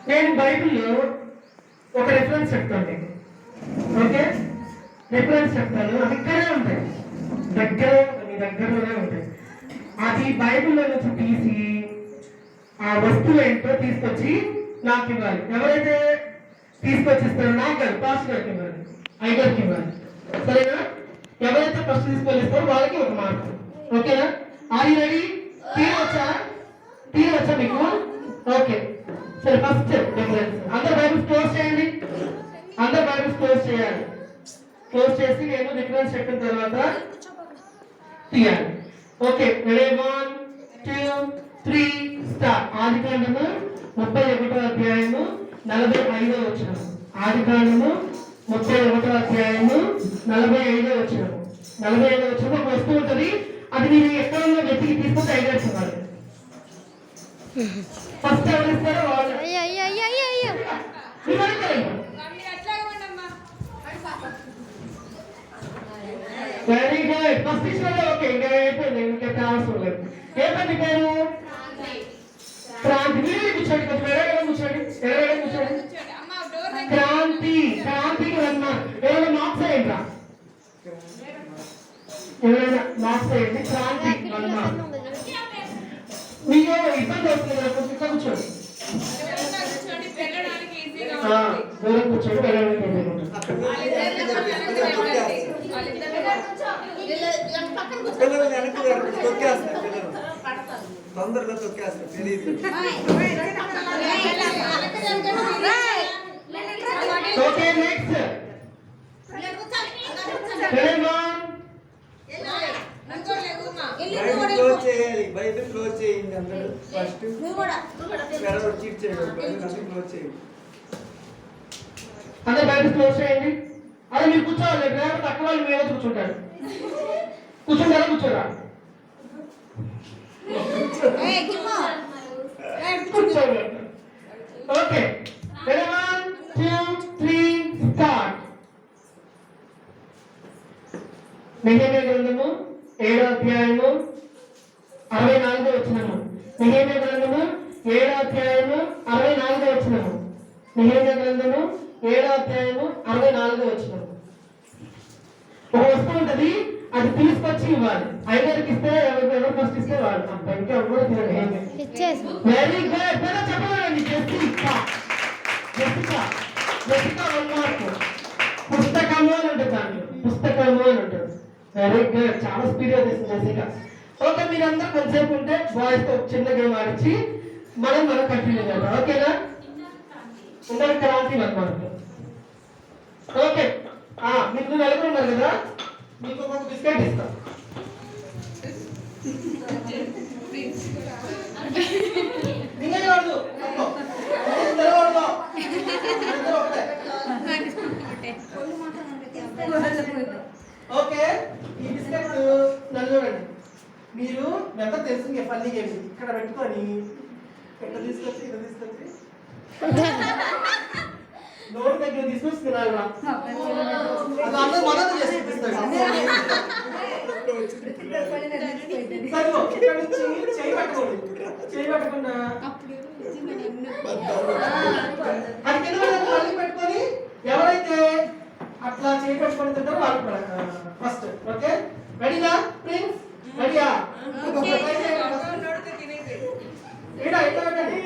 నేను బైబిల్లో ఒక రిఫరెన్స్ చెప్తాను మీకు. ఓకే, రిఫరెన్స్ చెప్తాను. అవి ఇక్కడే ఉంటాయి, మీ దగ్గరలోనే ఉంటాయి. అది బైబిల్లో నుంచి తీసి ఆ వస్తువు ఏంటో తీసుకొచ్చి నాకు ఇవ్వాలి. ఎవరైతే తీసుకొచ్చిస్తారో నాకు కాదు, పాస్ట్ గారికి ఇవ్వాలి, ఐగర్కి ఇవ్వాలి. సరేనా? ఎవరైతే ఫస్ట్ తీసుకొచ్చిస్తారో వాళ్ళకి ఒక మార్క్. ఓకేనా? Are you ready? తీరవచ్చా మీకు? ఓకే సరే. ఫస్ట్ డిఫరెన్స్, అందరు బైబిల్స్ క్లోజ్ చేయండి. అందరు బైబిల్స్ క్లోజ్ చేయాలి. క్లోజ్ చేసి నేను డిఫరెన్స్ చెప్పిన తర్వాత తీయాలి. Okay, ready? 1 2 3 స్టార్ట్. ఆదికాండము 31వ అధ్యాయము 45వ వచనం. ఆదికాండము 31వ అధ్యాయము 45వ వచనం. 45వ వచనం ఒక వస్తువు ఉంటుంది. అది మీరు ఎక్కడో వెతికి తీసుకుంటే ఐడియాస్తున్నారు. ఫస్ట్ ఎవరు ఇస్తారో వాళ్ళు. Very good. ఫస్ట్ ఇచ్చిన ఓకే, ఇంకా అయిపోయింది, ఇంకా అవసరం లేదు. ఏ పని పేరు? క్రాంతి. మీరు కూర్చోండి, కొంచెం ఎడగడం కూర్చోండి, ఎడగడం కూర్చోండి. క్రాంతి, క్రాంతికి రన్న. ఎవరైనా మార్క్స్ అయ్యండి, ఎవరైనా మార్క్స్ అయ్యండి. క్రాంతి 1 మార్క్. మీకు ఇబ్బంది వస్తుంది కదా, కొంచెం ఇక్కడ కూర్చోండి. దూరం కూర్చోండి, వెళ్ళడానికి తొందరగా తొక్కేస్తారు, తెలియదు. ఓకే, నెక్స్ట్ క్లోజ్ చేయాలి. బైబిల్ క్లోజ్ చేయండి అందరూ. ఫస్ట్ చీట్ చేయండి, క్లోజ్ చేయండి. అందరు బైబిల్ క్లోజ్ చేయండి. అదే మీరు కూర్చోవాలి, డ్రైవర్ తక్కువ వాళ్ళు మీద కూర్చుంటారు. కూర్చుంటారా? కూర్చోరా? కూర్చోండి. Okay, 1 2 3 start. నెహెమ్యా గ్రంథము 7వ అధ్యాయము 64వ వచనము. నెహెమ్యా గ్రంథము 7వ అధ్యాయము 64వ వచనము. నెహెమ్యా గ్రంథము 7వ అధ్యాయము 64వ వచనము. ఒక వస్తువు ఉంటుంది, అది తీసుకొచ్చి ఇవ్వాలి. ఐదరికి ఇస్తే ఎవరు ఫస్ట్ ఇస్తే వాళ్ళు. ఇంకా ఎవరు తినండి. Very good. చెప్పగలండి. Jessica 1 mark. పుస్తకము అని ఉంటుంది, దాంట్లో పుస్తకము అని ఉంటుంది. వెరీ గుడ్, చాలా స్పీడ్గా చేస్తుంది జెసికా. ఓకే, మీరందరూ కొంతసేపు ఉంటే బాయ్స్ తో చిన్న గేమ్ ఆడించి మనం కంటిన్యూ చేద్దాం. ఓకేనా? అందరూ క్రాంతి 1 మార్క్. ఓకే, మీకు నలుగురు ఉన్నారు కదా, మీకు ఒక బిస్కెట్ ఇస్తాం. ఓకే, ఈ బిస్కెట్ నన్ను చూడండి. మీరు ఎంత తెలుసు ఫన్నీ గేమ్. ఇక్కడ పెట్టుకొని ఇక్కడ తీసుకొచ్చి నోటి దగ్గర తీసుకొచ్చి తినాలి. అందరూ మద్దతు చేసి చూపిస్తాడు. ఇక్కడ నుంచి చేయి పట్టుకోండి. చేయి పట్టుకున్నా అది కింద మళ్ళీ పెట్టుకొని ఎవరైతే అట్లా చేయి పట్టుకొని తింటారో వాళ్ళు ఫస్ట్. ఓకే, రెడీనా ప్రిన్స్? రెడీయా? ఇట్లా పెట్టండి.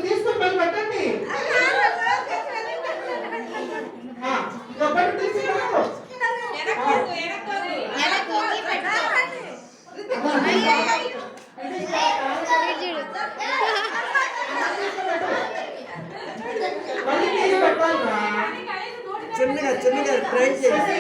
తీసుకుని పెట్టండి. చిన్నగా ట్రై చేసి